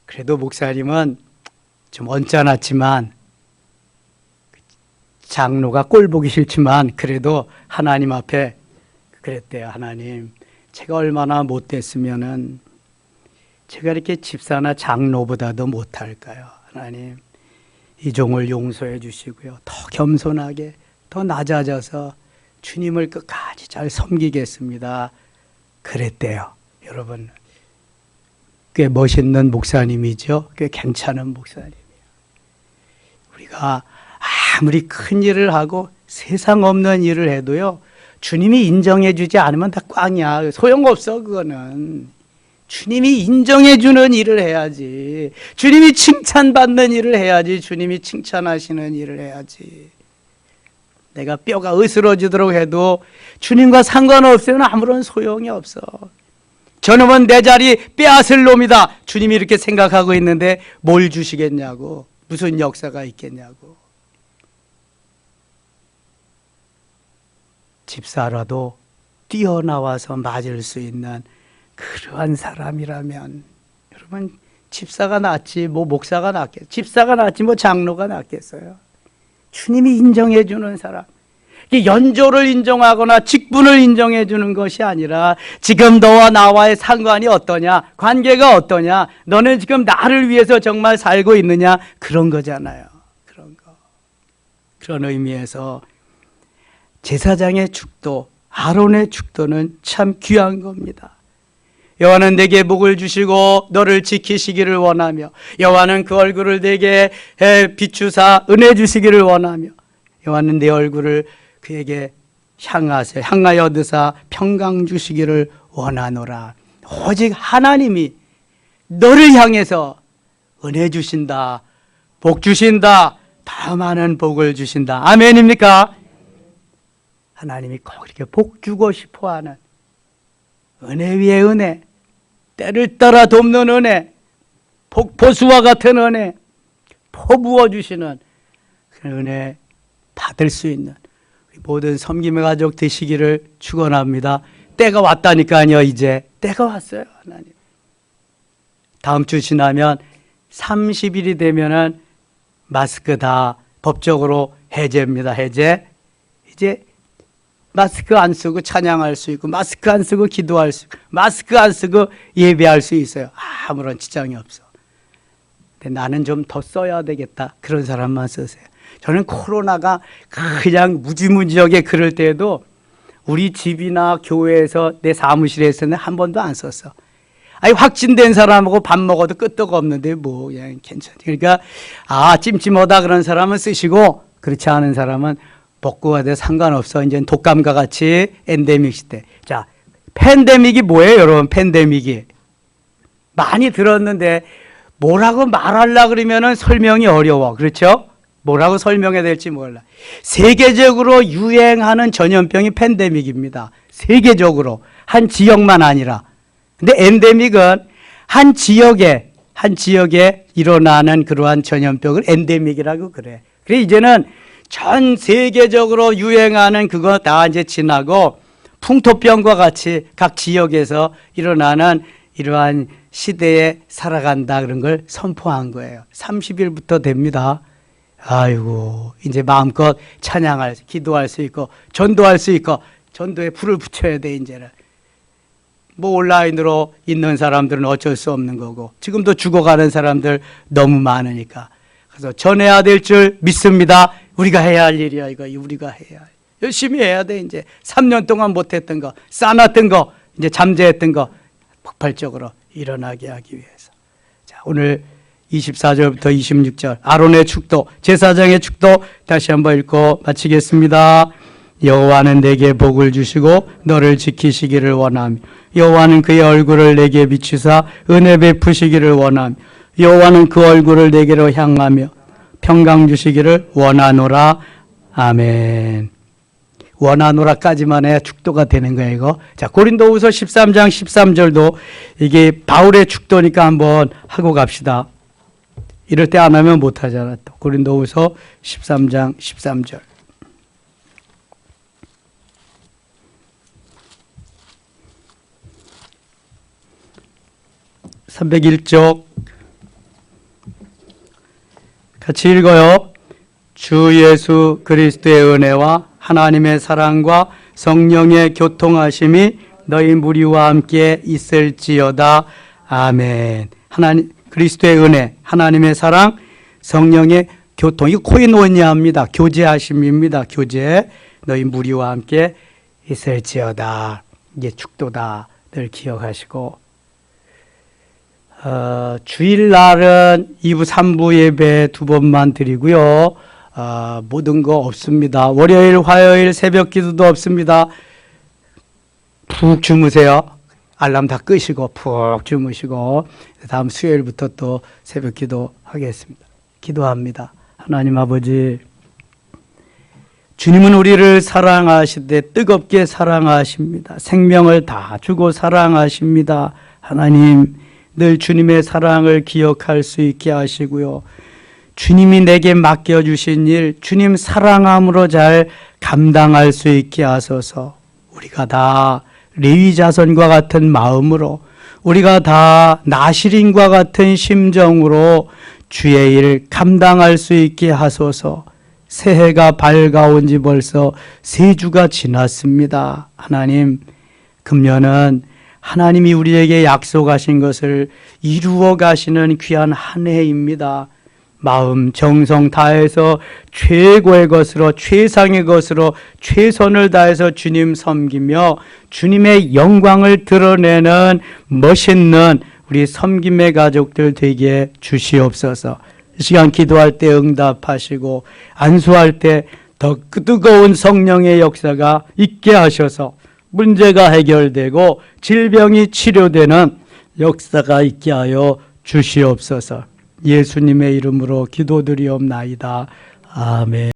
그래도 목사님은 좀 언짢았지만 장로가 꼴 보기 싫지만 그래도 하나님 앞에 그랬대요. 하나님, 제가 얼마나 못됐으면은 제가 이렇게 집사나 장로보다도 못할까요? 하나님, 이 종을 용서해 주시고요. 더 겸손하게, 더 낮아져서 주님을 끝까지 잘 섬기겠습니다. 그랬대요. 여러분, 꽤 멋있는 목사님이죠. 꽤 괜찮은 목사님이에요. 우리가 아무리 큰 일을 하고 세상 없는 일을 해도요, 주님이 인정해 주지 않으면 다 꽝이야. 소용없어 그거는. 주님이 인정해 주는 일을 해야지. 주님이 칭찬받는 일을 해야지. 주님이 칭찬하시는 일을 해야지. 내가 뼈가 으스러지도록 해도 주님과 상관없으면 아무런 소용이 없어. 저놈은 내 자리 빼앗을 놈이다. 주님이 이렇게 생각하고 있는데 뭘 주시겠냐고. 무슨 역사가 있겠냐고. 집사라도 뛰어나와서 맞을 수 있는 그러한 사람이라면 여러분 집사가 낫지 뭐 목사가 낫겠어요. 집사가 낫지 뭐 장로가 낫겠어요. 주님이 인정해 주는 사람. 연조를 인정하거나 직분을 인정해 주는 것이 아니라 지금 너와 나와의 상관이 어떠냐, 관계가 어떠냐, 너는 지금 나를 위해서 정말 살고 있느냐, 그런 거잖아요. 그런 거. 그런 의미에서 제사장의 축도, 아론의 축도는 참 귀한 겁니다. 여호와는 내게 복을 주시고 너를 지키시기를 원하며 여호와는 그 얼굴을 내게 비추사 은혜 주시기를 원하며 여호와는 내 얼굴을 그에게 향하여 드사 평강 주시기를 원하노라. 오직 하나님이 너를 향해서 은혜 주신다, 복 주신다, 더 많은 복을 주신다. 아멘입니까? 하나님이 꼭 이렇게 복 주고 싶어하는 은혜 위에 은혜, 때를 따라 돕는 은혜, 폭포수와 같은 은혜, 퍼부어 주시는 그 은혜 받을 수 있는 모든 섬김의 가족 되시기를 축원합니다. 때가 왔다니까요. 이제 때가 왔어요. 하나님. 다음 주 지나면 30일이 되면은 마스크 다 법적으로 해제입니다. 해제. 이제 마스크 안 쓰고 찬양할 수 있고 마스크 안 쓰고 기도할 수 있고 마스크 안 쓰고 예배할 수 있어요. 아무런 지장이 없어. 근데 나는 좀 더 써야 되겠다. 그런 사람만 쓰세요. 저는 코로나가 그냥 무지무지하게 그럴 때에도 우리 집이나 교회에서 내 사무실에서는 한 번도 안 썼어. 아니 확진된 사람하고 밥 먹어도 끄떡 없는데 뭐 그냥 괜찮아. 그러니까 찜찜하다 그런 사람은 쓰시고 그렇지 않은 사람은 복구가 돼 상관없어. 이제 독감과 같이 엔데믹 시대. 자, 팬데믹이 뭐예요, 여러분? 팬데믹이 많이 들었는데 뭐라고 말하려고 그러면은 설명이 어려워. 그렇죠? 뭐라고 설명해야 될지 몰라. 세계적으로 유행하는 전염병이 팬데믹입니다. 세계적으로 한 지역만 아니라. 근데 엔데믹은 한 지역에 일어나는 그러한 전염병을 엔데믹이라고 그래. 그래 이제는 전 세계적으로 유행하는 그거 다 이제 지나고 풍토병과 같이 각 지역에서 일어나는 이러한 시대에 살아간다 그런 걸 선포한 거예요. 30일부터 됩니다. 아이고 이제 마음껏 찬양할 기도할 수 있고 전도할 수 있고 전도에 불을 붙여야 돼. 이제는 뭐 온라인으로 있는 사람들은 어쩔 수 없는 거고 지금도 죽어가는 사람들 너무 많으니까 그래서 전해야 될 줄 믿습니다. 우리가 해야 할 일이야. 이거 우리가 해야 할. 열심히 해야 돼. 이제 3년 동안 못했던 거 쌓아놨던 거 이제 잠재했던 거 폭발적으로 일어나게 하기 위해서. 자, 오늘 24절부터 26절 아론의 축도 제사장의 축도 다시 한번 읽고 마치겠습니다. 여호와는 내게 복을 주시고 너를 지키시기를 원하며 여호와는 그의 얼굴을 내게 비추사 은혜 베푸시기를 원하며 여호와는 그 얼굴을 내게로 향하며 평강 주시기를 원하노라. 아멘. 원하노라까지만 해야 축도가 되는 거예요, 이거. 자, 고린도후서 13장 13절도 이게 바울의 축도니까 한번 하고 갑시다. 이럴 때 안 하면 못 하잖아. 또 고린도후서 13장 13절. (301쪽) 같이 읽어요. 주 예수 그리스도의 은혜와 하나님의 사랑과 성령의 교통하심이 너희 무리와 함께 있을지어다. 아멘. 하나님 그리스도의 은혜, 하나님의 사랑, 성령의 교통. 이거 코이노니아입니다. 교제하심입니다. 교제. 너희 무리와 함께 있을지어다. 이게 축도다. 늘 기억하시고. 주일날은 2부, 3부 예배 2번만 드리고요. 모든 거 없습니다. 월요일, 화요일 새벽 기도도 없습니다. 푹 주무세요. 알람 다 끄시고 푹 주무시고 다음 수요일부터 또 새벽 기도 하겠습니다. 기도합니다. 하나님 아버지, 주님은 우리를 사랑하시되 뜨겁게 사랑하십니다. 생명을 다 주고 사랑하십니다. 하나님, 늘 주님의 사랑을 기억할 수 있게 하시고요. 주님이 내게 맡겨주신 일, 주님 사랑함으로 잘 감당할 수 있게 하소서. 우리가 다 레위 자손과 같은 마음으로, 우리가 다 나실인과 같은 심정으로 주의 일 감당할 수 있게 하소서. 새해가 밝아온 지 벌써 3주가 지났습니다. 하나님, 금년은 하나님이 우리에게 약속하신 것을 이루어 가시는 귀한 한 해입니다. 마음 정성 다해서 최고의 것으로, 최상의 것으로 최선을 다해서 주님 섬기며 주님의 영광을 드러내는 멋있는 우리 섬김의 가족들 되게 주시옵소서. 이 시간 기도할 때 응답하시고 안수할 때 더 뜨거운 성령의 역사가 있게 하셔서 문제가 해결되고 질병이 치료되는 역사가 있게 하여 주시옵소서. 예수님의 이름으로 기도드리옵나이다. 아멘.